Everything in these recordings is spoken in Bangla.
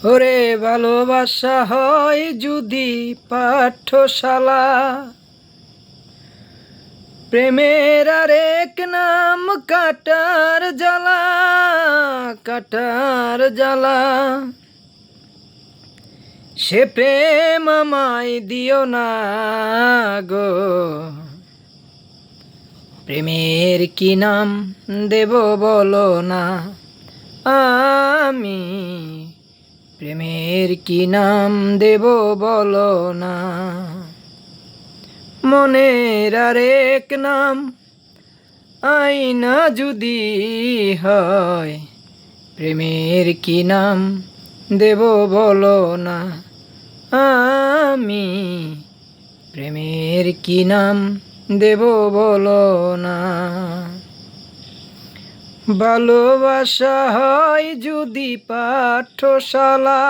ওরে ভালোবাসা হয় যদি পাঠশালা, প্রেমের আরেক নাম কাটার জ্বালা, কাটার জ্বালা। সে প্রেম আমায় দিও না গো, প্রেমের কি নাম দেব বলো না। আমি প্রেমের কি নাম দেব বলো না। মনের আরেক নাম আয়না যদি হয়, প্রেমের কি নাম দেব বলো না। আমি প্রেমের কি নাম দেব বলো না। ভালোবাসা হয় যদি পাঠশালা,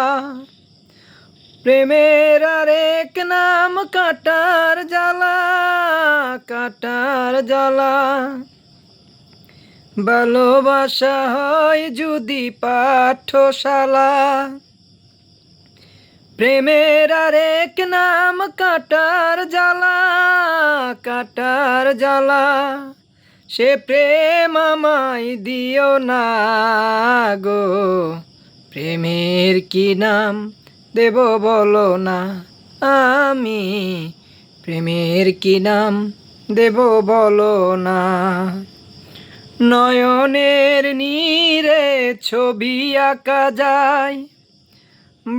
প্রেমের আরেক নাম কাটার জ্বালা, কাটার জ্বালা। ভালোবাসা হয় যদি পাঠশালা, প্রেমের আরেক নাম কাটার জ্বালা, কাটার জ্বালা। সে প্রেম আমায় দিও না গো, প্রেমের কি নাম দেব বলো না। আমি প্রেমের কি নাম দেব বলো না। নয়নের নীরে ছবি আঁকা যায়,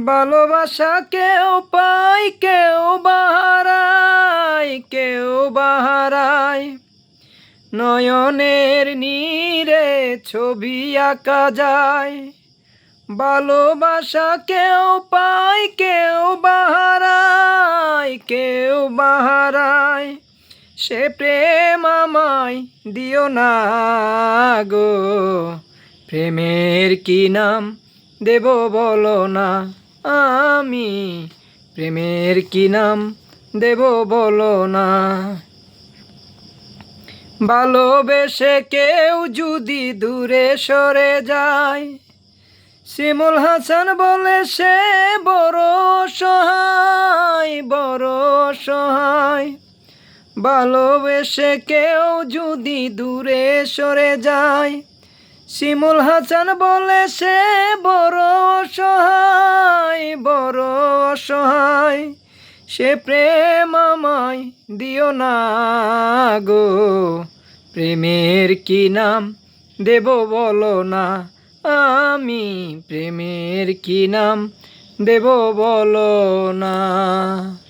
ভালোবাসা কেউ পায় কেউ বাহারায়, কেউ বাহারায়। নয়নের নীরে ছবি আঁকা যায়, ভালোবাসা কেউ পায় কেউ বাহারায়, কেউ বাহারায়। সে প্রেম আমায় দিও না গো, প্রেমের কি নাম দেব বলো না। আমি প্রেমের কি নাম দেব বলো না। ভালোবেসে কেউ যদি দূরে সরে যায়, শিমুল হাসান বলে সে বড় সহায়, বড় সহায়। ভালোবেসে কেউ যদি দূরে সরে যায়, শিমুল হাসান বলে সে বড় সহায়, বড় সহায়। সে প্রেম আমায় দিও না গো, প্রেমের কি নাম দেব বলো না। আমি প্রেমের কি নাম দেব বলো না।